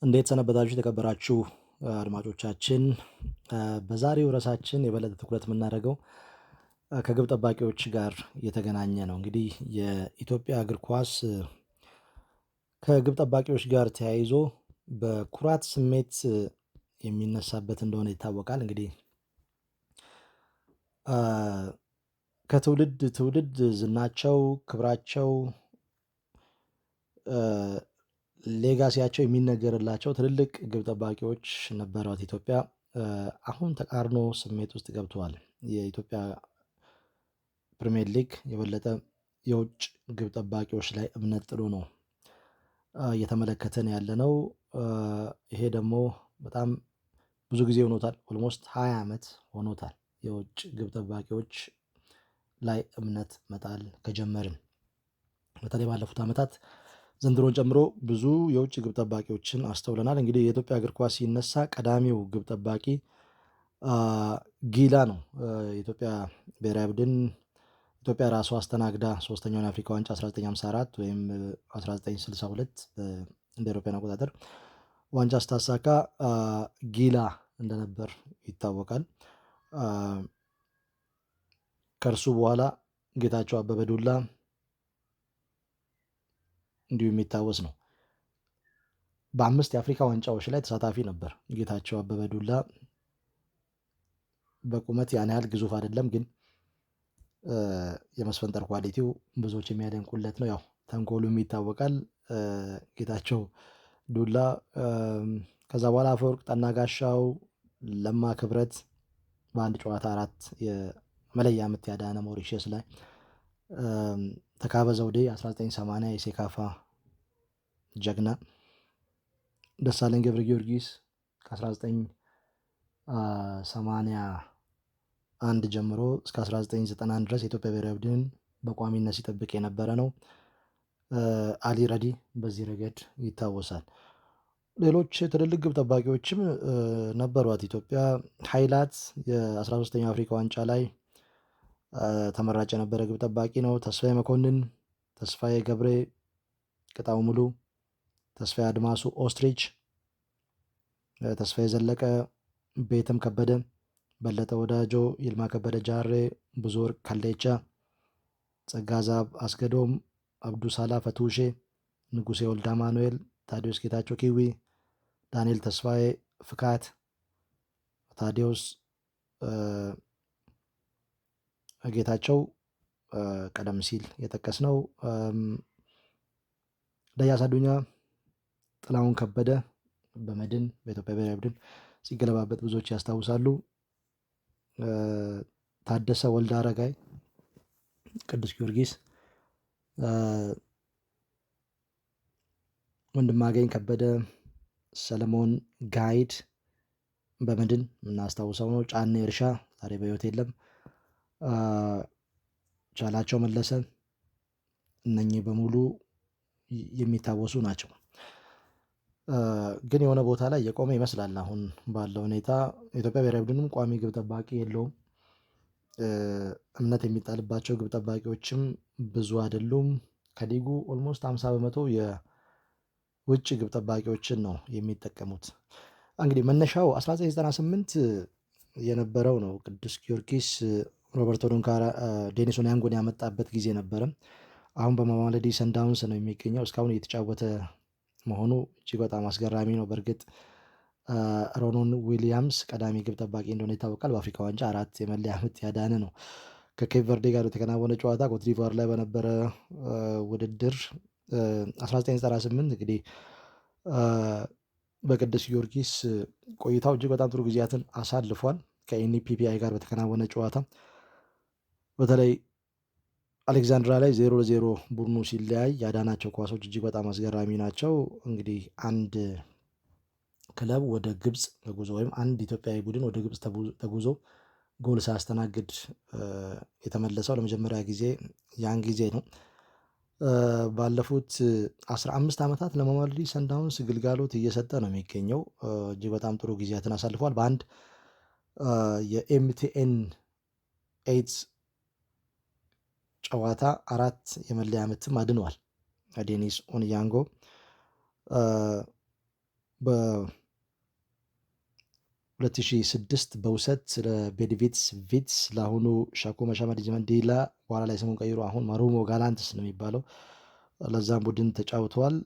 እንዴት ሰነበታችሁ የተከበራችሁ አድማጮቻችን? በዛሬው ርዕሳችን የበለጠ ትኩረት የምናደርገው ከግብ ጠባቂዎች ጋር የተገናኘ ነው። እንግዲህ የኢትዮጵያ እግር ኳስ ከግብ ጠባቂዎች ጋር ተያይዞ በኩራት ስሜት የሚነሳበት እንደሆነ ይታወቃል። እንግዲህ ከትውልድ ትውልድ ዝናቸው፣ ክብራቸው፣ ሌጋሲያቸው የሚነገርላቸው ትልልቅ ግብ ጠባቂዎች ነበሯት ኢትዮጵያ። አሁን ተቃርኖ ስሜት ውስጥ ገብተዋል። የኢትዮጵያ ፕሪሚየር ሊግ የበለጠ የውጭ ግብ ጠባቂዎች ላይ እምነት ጥሎ ነው እየተመለከተን ያለ ነው። ይሄ ደግሞ በጣም ብዙ ጊዜ ሆኖታል። ኦልሞስት 20 ዓመት ሆኖታል የውጭ ግብ ጠባቂዎች ላይ እምነት መጣል ከጀመርን። በተለይ ባለፉት ዓመታት ዘንድሮን ጨምሮ ብዙ የውጭ ግብ ጠባቂዎችን አስተውለናል። እንግዲህ የኢትዮጵያ እግር ኳስ ሲነሳ ቀዳሚው ግብ ጠባቂ ጊላ ነው። የኢትዮጵያ ብሔራዊ ቡድን ኢትዮጵያ ራሷ አስተናግዳ ሶስተኛውን የአፍሪካ ዋንጫ 1954 ወይም 1962 እንደ አውሮፓውያን አቆጣጠር ዋንጫ ስታሳካ ጊላ እንደነበር ይታወቃል። ከእርሱ በኋላ ጌታቸው አበበ ዱላ እንዲሁ የሚታወስ ነው። በ5 የአፍሪካ ዋንጫዎች ላይ ተሳታፊ ነበር ጌታቸው አበበ ዱላ። በቁመት ያን ያህል ግዙፍ አይደለም፣ ግን የመስፈንጠር ኳሊቲው ብዙዎች የሚያደንቁለት ነው። ያው ተንኮሉም ይታወቃል ጌታቸው ዱላ። ከዛ በኋላ አፈወርቅ ጠናጋሻው፣ ለማ ክብረት በአንድ ጨዋታ 4 የመለያ ምት ያዳነ ሞሪሸስ ላይ፣ ተካበ ዘውዴ 1980 የሴካፋ ጀግና፣ ደሳለኝ ገብረ ጊዮርጊስ ከ1981 ጀምሮ እስከ 1991 ድረስ የኢትዮጵያ ብሔራዊ ቡድን በቋሚነት ሲጠብቅ የነበረ ነው። አሊ ረዲ በዚህ ረገድ ይታወሳል። ሌሎች ትልልቅ ግብ ጠባቂዎችም ነበሯት ኢትዮጵያ። ኃይላት የ13ኛው አፍሪካ ዋንጫ ላይ ተመራጭ የነበረ ግብ ጠባቂ ነው። ተስፋዬ መኮንን፣ ተስፋዬ ገብሬ፣ ቅጣው ሙሉ፣ ተስፋዬ አድማሱ ኦስትሪች፣ ተስፋዬ ዘለቀ፣ ቤትም ከበደ፣ በለጠ ወዳጆ፣ ይልማ ከበደ ጃሬ፣ ብዙወርቅ ከሌቻ፣ ጸጋዛብ አስገዶም፣ አብዱ ሳላ ፈቱሼ፣ ንጉሴ ወልደ አማኑኤል፣ ታዲዮስ ጌታቸው ኪዊ፣ ዳንኤል ተስፋዬ፣ ፍካት ታዲዮስ ጌታቸው ቀደም ሲል የጠቀስነው፣ ደያሳ አዱኛ፣ ጥላሁን ከበደ በመድን በኢትዮጵያ ብሔራዊ ቡድን ሲገለባበት ብዙዎች ያስታውሳሉ። ታደሰ ወልደ አረጋይ ቅዱስ ጊዮርጊስ፣ ወንድማገኝ ከበደ፣ ሰለሞን ጋይድ በመድን የምናስታውሰው ነው። ጫኔ እርሻ ዛሬ በሕይወት የለም። ቻላቸው መለሰ፣ እነኚህ በሙሉ የሚታወሱ ናቸው። ግን የሆነ ቦታ ላይ የቆመ ይመስላል አሁን ባለው ሁኔታ። የኢትዮጵያ ብሔራዊ ቡድንም ቋሚ ግብ ጠባቂ የለውም። እምነት የሚጣልባቸው ግብ ጠባቂዎችም ብዙ አይደሉም። ከሊጉ ኦልሞስት 50 በመቶ የውጭ ግብ ጠባቂዎችን ነው የሚጠቀሙት። እንግዲህ መነሻው 1998 የነበረው ነው። ቅዱስ ጊዮርጊስ ሮበርቶ ዶንካራ ዴኒስ ኦኒያንጎን ያመጣበት ጊዜ ነበረ። አሁን በማማለዲ ሰንዳውንስ ነው የሚገኘው። እስካሁን እየተጫወተ መሆኑ እጅግ በጣም አስገራሚ ነው። በእርግጥ ሮኖን ዊሊያምስ ቀዳሚ ግብ ጠባቂ እንደሆነ ይታወቃል። በአፍሪካ ዋንጫ 4 የመለያ ምት ያዳነ ነው። ከኬፕ ቨርዴ ጋር የተከናወነ ጨዋታ ኮትዲቫር ላይ በነበረ ውድድር 1998 እንግዲህ በቅዱስ ጊዮርጊስ ቆይታው እጅግ በጣም ጥሩ ጊዜያትን አሳልፏል። ከኤንፒፒአይ ጋር በተከናወነ ጨዋታ በተለይ አሌክዛንድራ ላይ 0-0 ቡድኑ ሲለያይ ያዳናቸው ኳሶች እጅግ በጣም አስገራሚ ናቸው። እንግዲህ አንድ ክለብ ወደ ግብፅ ተጉዞ ወይም አንድ ኢትዮጵያዊ ቡድን ወደ ግብፅ ተጉዞ ጎል ሳያስተናግድ የተመለሰው ለመጀመሪያ ጊዜ ያን ጊዜ ነው። ባለፉት 15 ዓመታት ለማማለዲ ሰንዳውንስ ግልጋሎት እየሰጠ ነው የሚገኘው። እጅግ በጣም ጥሩ ጊዜያትን አሳልፏል። በአንድ የኤምቲኤን ኤይትስ ጨዋታ 4 የመለያ ምትም አድኗል ዴኒስ ኦኒያንጎ። በ2006 በውሰት ለቤድቪትስ ቪትስ ለአሁኑ ሻኮ መሻመድ ዲላ በኋላ ላይ ስሙን ቀይሮ አሁን ማሩሞ ጋላንትስ ነው የሚባለው ለዛም ቡድን ተጫውተዋል።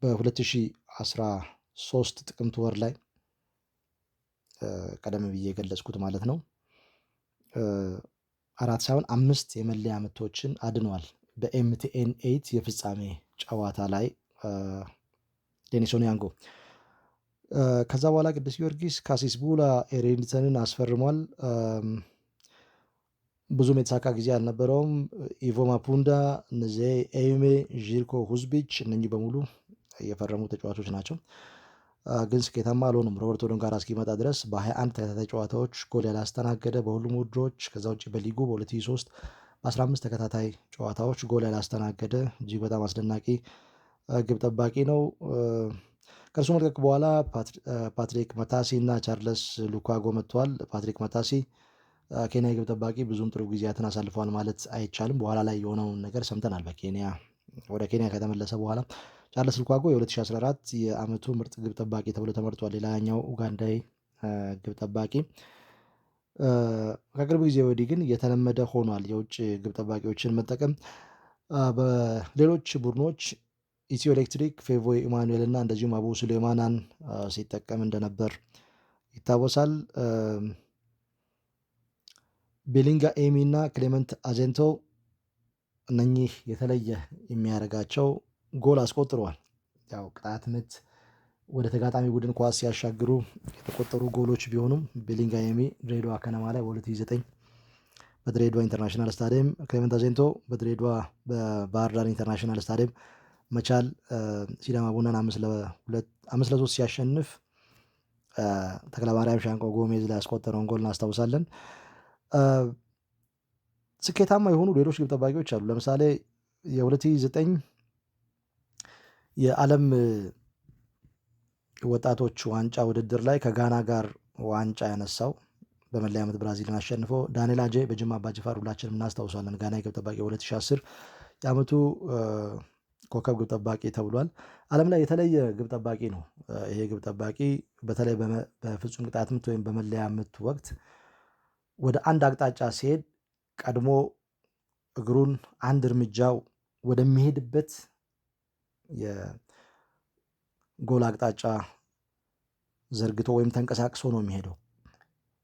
በ2013 ጥቅምት ወር ላይ ቀደም ብዬ የገለጽኩት ማለት ነው 4 ሳይሆን 5 የመለያ ምቶችን አድኗል። በኤምቲኤን 8 የፍጻሜ ጨዋታ ላይ ዴኒስ ኦኒያንጎ። ከዛ በኋላ ቅዱስ ጊዮርጊስ ካሲስ ቡላ ኤሬንተንን አስፈርሟል። ብዙም የተሳካ ጊዜ አልነበረውም። ኢቮ ማፑንዳ፣ እነዚ ኤሜ፣ ዢርኮ ሁዝቢች እነኚህ በሙሉ የፈረሙ ተጫዋቾች ናቸው። ግን ስኬታማ አልሆኑም። ሮበርቶ ዶንጋራ እስኪመጣ ድረስ በ21 ተከታታይ ጨዋታዎች ጎል ያላስተናገደ በሁሉም ውድድሮች፣ ከዛ ውጭ በሊጉ በ2003 በ15 ተከታታይ ጨዋታዎች ጎል ያላስተናገደ እጅግ በጣም አስደናቂ ግብ ጠባቂ ነው። ከእርሱ መልቀቅ በኋላ ፓትሪክ መታሲ እና ቻርለስ ሉካጎ መጥተዋል። ፓትሪክ መታሲ ኬንያ ግብ ጠባቂ ብዙም ጥሩ ጊዜያትን አሳልፈዋል ማለት አይቻልም። በኋላ ላይ የሆነውን ነገር ሰምተናል። ወደ ኬንያ ከተመለሰ በኋላ ቻርለስ ሉካጎ የ2014 የዓመቱ ምርጥ ግብ ጠባቂ ተብሎ ተመርጧል። ሌላኛው ኡጋንዳዊ ግብ ጠባቂ። ከቅርብ ጊዜ ወዲህ ግን እየተለመደ ሆኗል የውጭ ግብ ጠባቂዎችን መጠቀም። በሌሎች ቡድኖች ኢትዮ ኤሌክትሪክ ፌቮ ኢማኑኤል እና እንደዚሁም አቡ ሱሌማናን ሲጠቀም እንደነበር ይታወሳል። ቤሊንጋ ኤሚ እና ክሌመንት አዜንቶ እነኚህ የተለየ የሚያደርጋቸው ጎል አስቆጥረዋል። ያው ቅጣት ምት ወደ ተጋጣሚ ቡድን ኳስ ሲያሻግሩ የተቆጠሩ ጎሎች ቢሆኑም ቤሊንጋ ኤሚ ድሬዳዋ ከነማ ላይ በ2009 በድሬዳዋ ኢንተርናሽናል ስታዲየም፣ ክሌመንት አዜንቶ በድሬዳዋ በባህር ዳር ኢንተርናሽናል ስታዲየም መቻል ሲዳማ ቡናን 5-3 ሲያሸንፍ ተክለማርያም ሻንቆ ጎሜዝ ላይ ያስቆጠረውን ጎል እናስታውሳለን። ስኬታማ የሆኑ ሌሎች ግብ ጠባቂዎች አሉ። ለምሳሌ የ2009 የዓለም ወጣቶች ዋንጫ ውድድር ላይ ከጋና ጋር ዋንጫ ያነሳው በመለያ ምት ብራዚልን አሸንፎ ዳንኤል አጄ በጅማ አባጅፋር ሁላችንም እናስታውሳለን። ጋና ግብ ጠባቂ 2010 የዓመቱ ኮከብ ግብ ጠባቂ ተብሏል። ዓለም ላይ የተለየ ግብ ጠባቂ ነው። ይሄ ግብ ጠባቂ በተለይ በፍጹም ቅጣት ምት ወይም በመለያ ምት ወቅት ወደ አንድ አቅጣጫ ሲሄድ ቀድሞ እግሩን አንድ እርምጃው ወደሚሄድበት የጎል አቅጣጫ ዘርግቶ ወይም ተንቀሳቅሶ ነው የሚሄደው።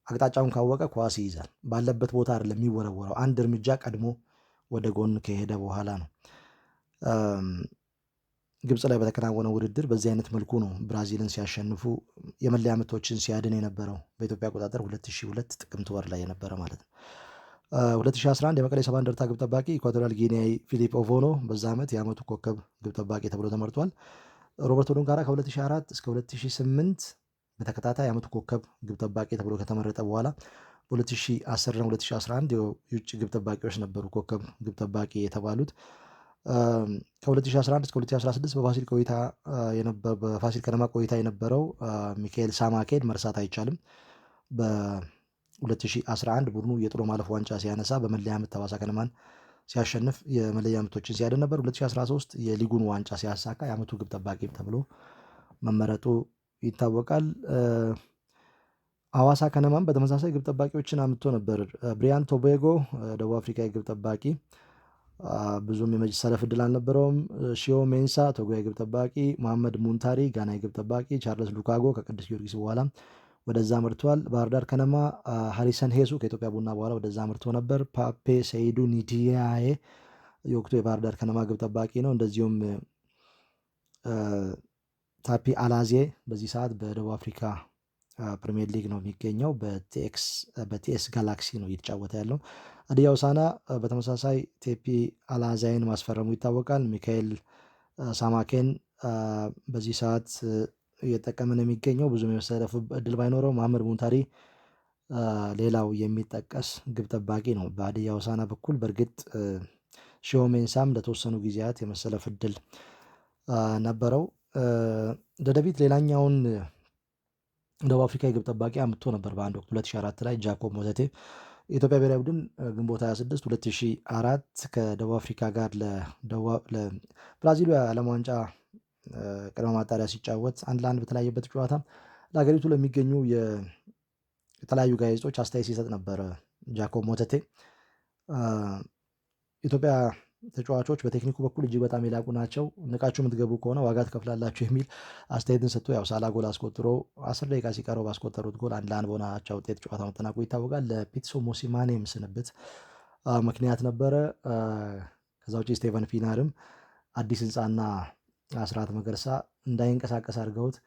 አቅጣጫውን ካወቀ ኳስ ይይዛል። ባለበት ቦታ አይደለም የሚወረወረው፣ አንድ እርምጃ ቀድሞ ወደ ጎን ከሄደ በኋላ ነው። ግብፅ ላይ በተከናወነው ውድድር በዚህ አይነት መልኩ ነው ብራዚልን ሲያሸንፉ የመለያ ምቶችን ሲያድን የነበረው በኢትዮጵያ አቆጣጠር 2002 ጥቅምት ወር ላይ የነበረ ማለት ነው። 2011 የመቀሌ ሰባ እንደርታ ግብ ጠባቂ ኢኳቶሪያል ጊኒያዊ ፊሊፕ ኦቮኖ በዛ ዓመት የዓመቱ ኮከብ ግብ ጠባቂ ተብሎ ተመርጧል። ሮበርቶ ዶንጋራ ከ2004 እስከ 2008 በተከታታይ የዓመቱ ኮከብ ግብ ጠባቂ ተብሎ ከተመረጠ በኋላ በ2010 እና 2011 የውጭ ግብ ጠባቂዎች ነበሩ ኮከብ ግብ ጠባቂ የተባሉት። ከ2011 እስከ 2016 በፋሲል ከነማ ቆይታ የነበረው ሚካኤል ሳማኬድ መርሳት አይቻልም። በ2011 ቡድኑ የጥሎ ማለፍ ዋንጫ ሲያነሳ በመለያ ምት ሐዋሳ ከነማን ሲያሸንፍ የመለያ ምቶችን ሲያድን ነበር። 2013 የሊጉን ዋንጫ ሲያሳካ የዓመቱ ግብ ጠባቂ ተብሎ መመረጡ ይታወቃል። ሐዋሳ ከነማን በተመሳሳይ ግብ ጠባቂዎችን አምጥቶ ነበር። ብሪያን ቶቤጎ ደቡብ አፍሪካ ግብ ጠባቂ ብዙም የመሰለፍ ዕድል አልነበረውም። ሺዮ ሜንሳ ቶጎ ግብ ጠባቂ፣ መሐመድ ሙንታሪ ጋና ግብ ጠባቂ፣ ቻርለስ ሉካጎ ከቅዱስ ጊዮርጊስ በኋላ ወደዛ አምርቷል። ባህር ዳር ከነማ ሃሪሰን ሄሱ ከኢትዮጵያ ቡና በኋላ ወደዛ አምርቶ ነበር። ፓፔ ሰይዱ ኒዲያዬ የወቅቱ የባህር ዳር ከነማ ግብ ጠባቂ ነው። እንደዚሁም ታፒ አላዜ በዚህ ሰዓት በደቡብ አፍሪካ ፕሪሚየር ሊግ ነው የሚገኘው። በቲኤስ ጋላክሲ ነው እየተጫወተ ያለው። ሀዲያ ሆሳዕና በተመሳሳይ ቴፒ አላዛይን ማስፈረሙ ይታወቃል። ሚካኤል ሳማኬን በዚህ ሰዓት እየጠቀመ ነው የሚገኘው። ብዙ የመሰለፍ እድል ባይኖረው መሐመድ ሙንታሪ ሌላው የሚጠቀስ ግብ ጠባቂ ነው በሀዲያ ሆሳዕና በኩል። በእርግጥ ሺዮ ሜንሳም ለተወሰኑ ጊዜያት የመሰለፍ እድል ነበረው። ደደቢት ሌላኛውን ደቡብ አፍሪካ የግብ ጠባቂ አምጥቶ ነበር በአንድ ወቅት 2004 ላይ ጃኮብ ሞዘቴ። የኢትዮጵያ ብሔራዊ ቡድን ግንቦት 26 2004 ከደቡብ አፍሪካ ጋር ለብራዚሉ የዓለም ዋንጫ ቅድመ ማጣሪያ ሲጫወት 1-1 በተለያየበት ጨዋታ ለሀገሪቱ ለሚገኙ የተለያዩ ጋዜጦች አስተያየት ሲሰጥ ነበረ ጃኮብ ሞተቴ። ኢትዮጵያ ተጫዋቾች በቴክኒኩ በኩል እጅግ በጣም የላቁ ናቸው፣ ንቃችሁ የምትገቡ ከሆነ ዋጋ ትከፍላላችሁ የሚል አስተያየትን ሰጥቶ ያው ሳላ ጎል አስቆጥሮ 10 ደቂቃ ሲቀረው ባስቆጠሩት ጎል 1-1 በሆነ አቻ ውጤት ጨዋታ መጠናቁ ይታወቃል። ለፒትሶ ሞሲማኔም ስንብት ምክንያት ነበረ። ከዛ ውጭ ስቴቨን ፊናርም አዲስ ህንፃና አስራት መገርሳ እንዳይንቀሳቀስ አድርገውት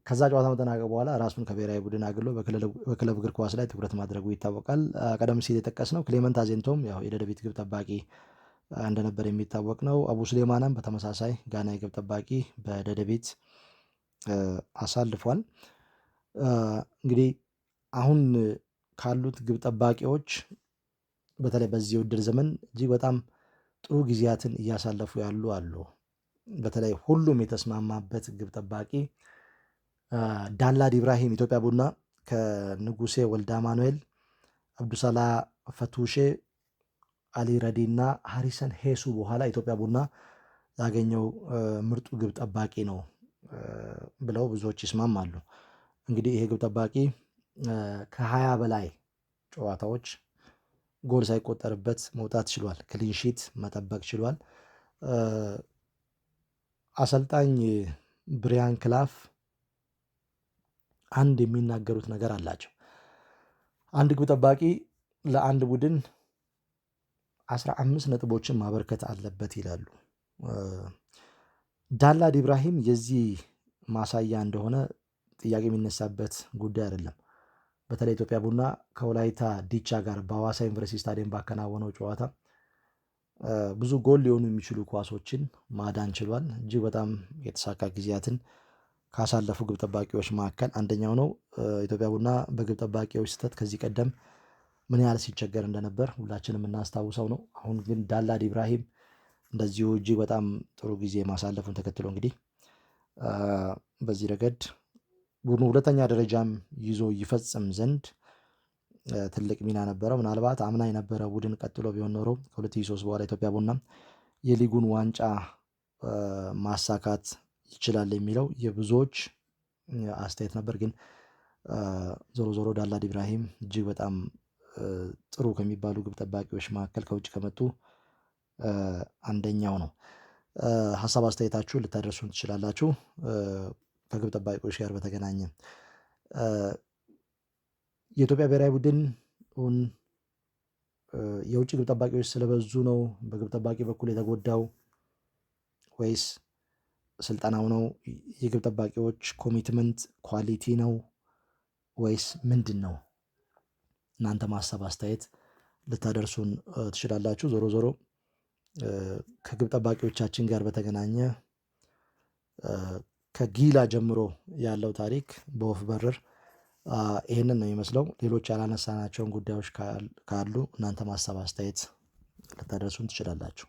ከዛ ጨዋታ መጠናቀቅ በኋላ ራሱን ከብሔራዊ ቡድን አግሎ በክለብ እግር ኳስ ላይ ትኩረት ማድረጉ ይታወቃል። ቀደም ሲል የጠቀስነው ክሌመንት አዜንቶም ያው የደደቢት ግብ ጠባቂ እንደነበር የሚታወቅ ነው። አቡ ስሌማናም በተመሳሳይ ጋና የግብ ጠባቂ በደደቢት አሳልፏል። እንግዲህ አሁን ካሉት ግብ ጠባቂዎች በተለይ በዚህ የውድድር ዘመን እጅግ በጣም ጥሩ ጊዜያትን እያሳለፉ ያሉ አሉ። በተለይ ሁሉም የተስማማበት ግብ ጠባቂ ዳላድ ኢብራሂም ኢትዮጵያ ቡና ከንጉሴ ወልደ አማኑኤል፣ አብዱሰላ ፈቱሼ፣ አሊ ረዲ እና ሃሪሰን ሄሱ በኋላ ኢትዮጵያ ቡና ያገኘው ምርጡ ግብ ጠባቂ ነው ብለው ብዙዎች ይስማማሉ። እንግዲህ ይሄ ግብ ጠባቂ ከ20 በላይ ጨዋታዎች ጎል ሳይቆጠርበት መውጣት ችሏል። ክሊንሺት መጠበቅ ችሏል። አሰልጣኝ ብሪያን ክላፍ አንድ የሚናገሩት ነገር አላቸው። አንድ ግብ ጠባቂ ለአንድ ቡድን 15 ነጥቦችን ማበርከት አለበት ይላሉ። ዳላድ ኢብራሂም የዚህ ማሳያ እንደሆነ ጥያቄ የሚነሳበት ጉዳይ አይደለም። በተለይ ኢትዮጵያ ቡና ከወላይታ ዲቻ ጋር በሐዋሳ ዩኒቨርሲቲ ስታዲየም ባከናወነው ጨዋታ ብዙ ጎል ሊሆኑ የሚችሉ ኳሶችን ማዳን ችሏል። እጅግ በጣም የተሳካ ጊዜያትን ካሳለፉ ግብ ጠባቂዎች መካከል አንደኛው ነው። ኢትዮጵያ ቡና በግብ ጠባቂዎች ስህተት ከዚህ ቀደም ምን ያህል ሲቸገር እንደነበር ሁላችንም የምናስታውሰው ነው። አሁን ግን ዳላድ ኢብራሂም እንደዚሁ እጅግ በጣም ጥሩ ጊዜ ማሳለፉን ተከትሎ እንግዲህ በዚህ ረገድ ቡድኑ 2ኛ ደረጃም ይዞ ይፈጽም ዘንድ ትልቅ ሚና ነበረው። ምናልባት አምና የነበረ ቡድን ቀጥሎ ቢሆን ኖሮ ከ2003 በኋላ ኢትዮጵያ ቡና የሊጉን ዋንጫ ማሳካት ይችላል የሚለው የብዙዎች አስተያየት ነበር። ግን ዞሮ ዞሮ ዳላድ ኢብራሂም እጅግ በጣም ጥሩ ከሚባሉ ግብ ጠባቂዎች መካከል ከውጭ ከመጡ አንደኛው ነው። ሀሳብ አስተያየታችሁ ልታደርሱን ትችላላችሁ። ከግብ ጠባቂዎች ጋር በተገናኘ የኢትዮጵያ ብሔራዊ ቡድን የውጭ ግብ ጠባቂዎች ስለበዙ ነው በግብ ጠባቂ በኩል የተጎዳው ወይስ ስልጠናው ነው? የግብ ጠባቂዎች ኮሚትመንት ኳሊቲ ነው ወይስ ምንድን ነው? እናንተ ማሰብ አስተያየት ልታደርሱን ትችላላችሁ። ዞሮ ዞሮ ከግብ ጠባቂዎቻችን ጋር በተገናኘ ከጊላ ጀምሮ ያለው ታሪክ በወፍ በረር ይህንን ነው የሚመስለው። ሌሎች ያላነሳናቸውን ጉዳዮች ካሉ እናንተ ማሰብ አስተያየት ልታደርሱን ትችላላችሁ።